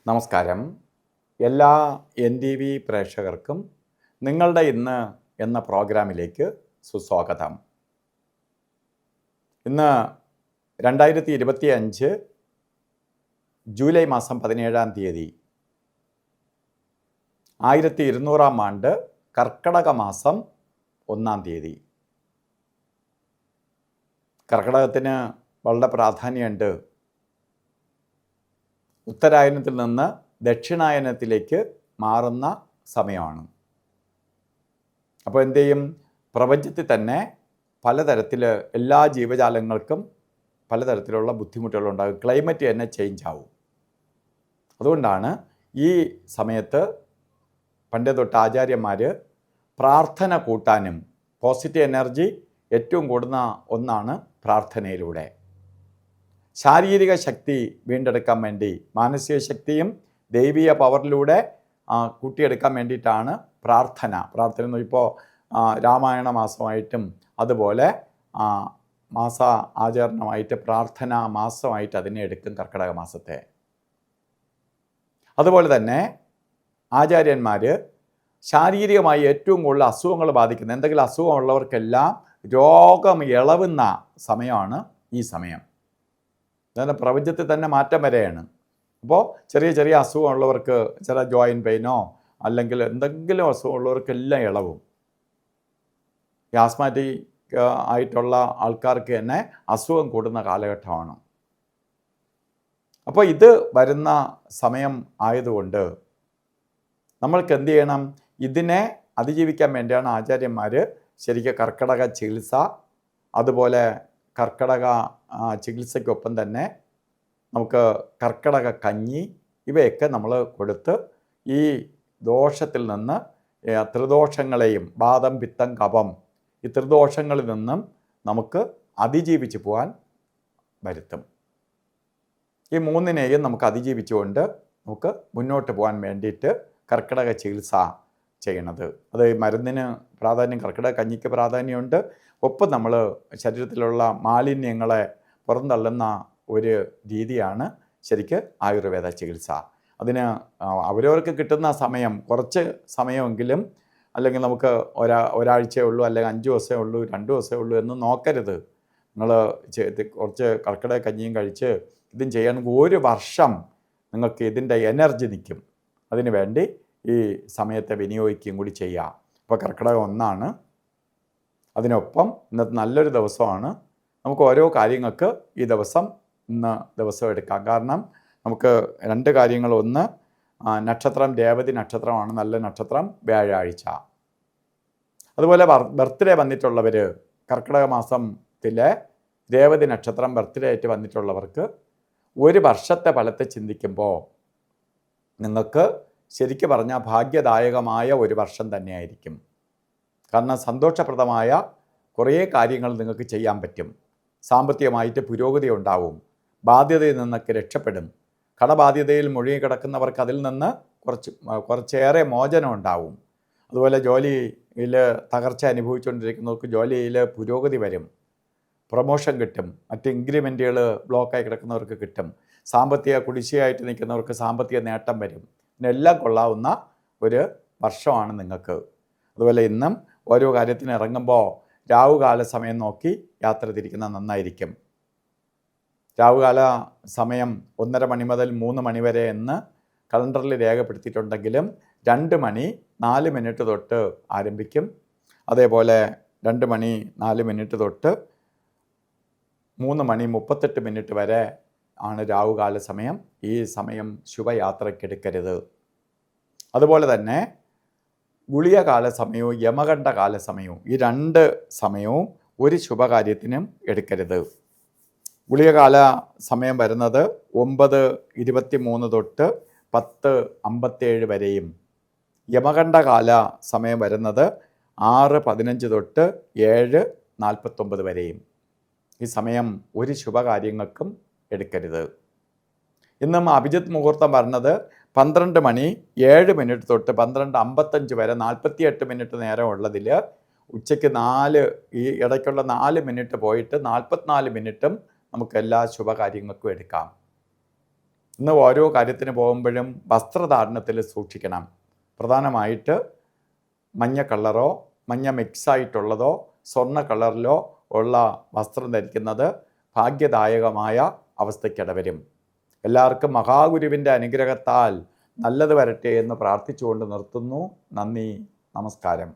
നമസ്കാരം. എല്ലാ NTV പ്രേക്ഷകർക്കും നിങ്ങളുടെ ഇന്ന് എന്ന പ്രോഗ്രാമിലേക്ക് സുസ്വാഗതം. ഇന്ന് 2025 ജൂലൈ മാസം 17-ാം തീയതി 1200-ാം ആണ്ട് കർക്കടക മാസം 1-ാം തീയതി. കർക്കടകത്തിന് വളരെ പ്രാധാന്യമുണ്ട്. ഉത്തരായനത്തിൽ നിന്ന് ദക്ഷിണായനത്തിലേക്ക് മാറുന്ന സമയമാണ്. അപ്പോൾ എന്തു ചെയ്യും? പ്രപഞ്ചത്തിൽ തന്നെ പലതരത്തിൽ എല്ലാ ജീവജാലങ്ങൾക്കും പലതരത്തിലുള്ള ബുദ്ധിമുട്ടുകളുണ്ടാകും. ക്ലൈമറ്റ് തന്നെ ചേഞ്ച് ആവും. അതുകൊണ്ടാണ് ഈ സമയത്ത് പണ്ടേ തൊട്ട് ആചാര്യന്മാർ പ്രാർത്ഥന കൂട്ടാനും പോസിറ്റീവ് എനർജി ഏറ്റവും കൂടുന്ന ഒന്നാണ് പ്രാർത്ഥനയിലൂടെ. ശാരീരിക ശക്തി വീണ്ടെടുക്കാൻ വേണ്ടി മാനസിക ശക്തിയും ദൈവീയ പവറിലൂടെ കൂട്ടിയെടുക്കാൻ വേണ്ടിയിട്ടാണ് പ്രാർത്ഥന എന്ന് ഇപ്പോൾ രാമായണ മാസമായിട്ടും അതുപോലെ മാസ ആചരണമായിട്ട് പ്രാർത്ഥനാ മാസമായിട്ട് അതിനെ എടുക്കും കർക്കിടക മാസത്തെ. അതുപോലെ തന്നെ ആചാര്യന്മാർ ശാരീരികമായി ഏറ്റവും കൂടുതൽ അസുഖങ്ങൾ ബാധിക്കുന്ന എന്തെങ്കിലും അസുഖമുള്ളവർക്കെല്ലാം രോഗം ഇളവുന്ന സമയമാണ് ഈ സമയം. അതായത് പ്രപഞ്ചത്തിൽ തന്നെ മാറ്റം വരെയാണ്. അപ്പോൾ ചെറിയ ചെറിയ അസുഖമുള്ളവർക്ക് ചില ജോയിൻറ്റ് പെയിനോ അല്ലെങ്കിൽ എന്തെങ്കിലും അസുഖമുള്ളവർക്കെല്ലാം ഇളവും. ആസ്മാറ്റിക് ആയിട്ടുള്ള ആൾക്കാർക്ക് തന്നെ അസുഖം കൂടുന്ന കാലഘട്ടമാണ്. അപ്പോൾ ഇത് വരുന്ന സമയം ആയതുകൊണ്ട് നമ്മൾക്ക് എന്ത് ചെയ്യണം? ഇതിനെ അതിജീവിക്കാൻ വേണ്ടിയാണ് ആചാര്യന്മാർ ശരിക്കും കർക്കിടക ചികിത്സ, അതുപോലെ കർക്കിടക ചികിത്സയ്ക്കൊപ്പം തന്നെ നമുക്ക് കർക്കിടക കഞ്ഞി ഇവയൊക്കെ നമ്മൾ കൊടുത്ത് ഈ ദോഷത്തിൽ നിന്ന് ത്രിദോഷങ്ങളെയും വാതം പിത്തം കഫം ഈ ത്രിദോഷങ്ങളിൽ നിന്നും നമുക്ക് അതിജീവിച്ച് പോകാൻ വരുത്തും. ഈ മൂന്നിനെയും നമുക്ക് അതിജീവിച്ചുകൊണ്ട് നമുക്ക് മുന്നോട്ട് പോകാൻ വേണ്ടിയിട്ട് കർക്കിടക ചികിത്സ ചെയ്യണത്. അത് മരുന്നിന് പ്രാധാന്യം, കർക്കിടക കഞ്ഞിക്ക് പ്രാധാന്യമുണ്ട്. ഒപ്പം നമ്മൾ ശരീരത്തിലുള്ള മാലിന്യങ്ങളെ പുറന്തള്ളുന്ന ഒരു രീതിയാണ് ശരിക്ക് ആയുർവേദ ചികിത്സ. അതിന് അവരവർക്ക് കിട്ടുന്ന സമയം കുറച്ച് സമയമെങ്കിലും, അല്ലെങ്കിൽ നമുക്ക് ഒരാഴ്ചയേ ഉള്ളൂ, അല്ലെങ്കിൽ 5 ദിവസമേ ഉള്ളൂ, 2 ദിവസമേ ഉള്ളൂ എന്ന് നോക്കരുത്. നിങ്ങൾ കുറച്ച് കർക്കിടക കഞ്ഞിയും കഴിച്ച് ഇതും ചെയ്യണമെങ്കിൽ 1 വർഷം നിങ്ങൾക്ക് ഇതിൻ്റെ എനർജി നിൽക്കും. അതിനു വേണ്ടി ഈ സമയത്തെ വിനിയോഗിക്കുകയും കൂടി ചെയ്യുക. ഇപ്പോൾ കർക്കിടകം 1 അതിനൊപ്പം ഇന്നത്തെ നല്ലൊരു ദിവസമാണ്. നമുക്ക് ഓരോ കാര്യങ്ങൾക്ക് ഈ ദിവസം എടുക്കാം. കാരണം നമുക്ക് 2 കാര്യങ്ങൾ. ഒന്ന്, നക്ഷത്രം രേവതി നക്ഷത്രമാണ്, നല്ല നക്ഷത്രം, വ്യാഴാഴ്ച. അതുപോലെ ബർത്ത്ഡേ വന്നിട്ടുള്ളവർ, കർക്കിടക മാസത്തിലെ രേവതി നക്ഷത്രം ബർത്ത്ഡേ ആയിട്ട് വന്നിട്ടുള്ളവർക്ക് 1 വർഷത്തെ ഫലത്തെ ചിന്തിക്കുമ്പോൾ നിങ്ങൾക്ക് ശരിക്കും പറഞ്ഞാൽ ഭാഗ്യദായകമായ 1 വർഷം തന്നെയായിരിക്കും. കാരണം സന്തോഷപ്രദമായ കുറേ കാര്യങ്ങൾ നിങ്ങൾക്ക് ചെയ്യാൻ പറ്റും. സാമ്പത്തികമായിട്ട് പുരോഗതി ഉണ്ടാവും. ബാധ്യതയിൽ നിന്നൊക്കെ രക്ഷപ്പെടും. കടബാധ്യതയിൽ മുഴുകി കിടക്കുന്നവർക്ക് അതിൽ നിന്ന് കുറച്ചേറെ മോചനം ഉണ്ടാവും. അതുപോലെ ജോലിയിൽ തകർച്ച അനുഭവിച്ചുകൊണ്ടിരിക്കുന്നവർക്ക് ജോലിയിൽ പുരോഗതി വരും. പ്രൊമോഷൻ കിട്ടും. മറ്റ് ഇൻക്രിമെൻറ്റുകൾ ബ്ലോക്കായി കിടക്കുന്നവർക്ക് കിട്ടും. സാമ്പത്തിക കുടിശ്ശികയായിട്ട് നിൽക്കുന്നവർക്ക് സാമ്പത്തിക നേട്ടം വരും. ഇതിനെല്ലാം കൊള്ളാവുന്ന ഒരു വർഷമാണ് നിങ്ങൾക്ക്. അതുപോലെ ഇന്നും ഓരോ കാര്യത്തിന് ഇറങ്ങുമ്പോൾ രാവുകാല സമയം നോക്കി യാത്ര തിരിക്കുന്നത് നന്നായിരിക്കും. രാവുകാല സമയം 1:30 മണി മുതൽ 3 മണി വരെ എന്ന് കലണ്ടറിൽ രേഖപ്പെടുത്തിയിട്ടുണ്ടെങ്കിലും 2 മണി 4 മിനിറ്റ് തൊട്ട് ആരംഭിക്കും. അതേപോലെ 2 മണി 4 മിനിറ്റ് തൊട്ട് 3 മണി 38 മിനിറ്റ് വരെ ആണ് രാവുകാല സമയം. ഈ സമയം ശുഭയാത്രയ്ക്കെടുക്കരുത്. അതുപോലെ തന്നെ ഗുളികകാല സമയവും യമകണ്ഠ കാല സമയവും, ഈ 2 സമയവും ഒരു ശുഭകാര്യത്തിനും എടുക്കരുത്. ഗുളികകാല സമയം വരുന്നത് 9:23 തൊട്ട് 10:57 വരെയും, യമകണ്ഠകാല സമയം വരുന്നത് 6:15 തൊട്ട് 7:49 വരെയും. ഈ സമയം ഒരു ശുഭകാര്യങ്ങൾക്കും എടുക്കരുത്. ഇന്നും അഭിജിത്ത് മുഹൂർത്തം പറഞ്ഞത് 12 മണി 7 മിനിറ്റ് തൊട്ട് 12:55 വരെ 48 മിനിറ്റ് നേരം ഉള്ളതിൽ ഉച്ചയ്ക്ക് 4 ഈ ഇടയ്ക്കുള്ള 4 മിനിറ്റ് പോയിട്ട് 44 മിനിറ്റും നമുക്ക് എല്ലാ ശുഭകാര്യങ്ങൾക്കും എടുക്കാം. ഇന്ന് ഓരോ കാര്യത്തിന് പോകുമ്പോഴും വസ്ത്രധാരണത്തിൽ സൂക്ഷിക്കണം. പ്രധാനമായിട്ട് മഞ്ഞ കളറോ മഞ്ഞ മിക്സായിട്ടുള്ളതോ സ്വർണ്ണ കളറിലോ ഉള്ള വസ്ത്രം ധരിക്കുന്നത് ഭാഗ്യദായകമായ അവസ്ഥയ്ക്കിടവരും. എല്ലാവർക്കും മഹാഗുരുവിൻ്റെ അനുഗ്രഹത്താൽ നല്ലത് വരട്ടെ എന്ന് പ്രാർത്ഥിച്ചുകൊണ്ട് നിർത്തുന്നു. നന്ദി, നമസ്കാരം.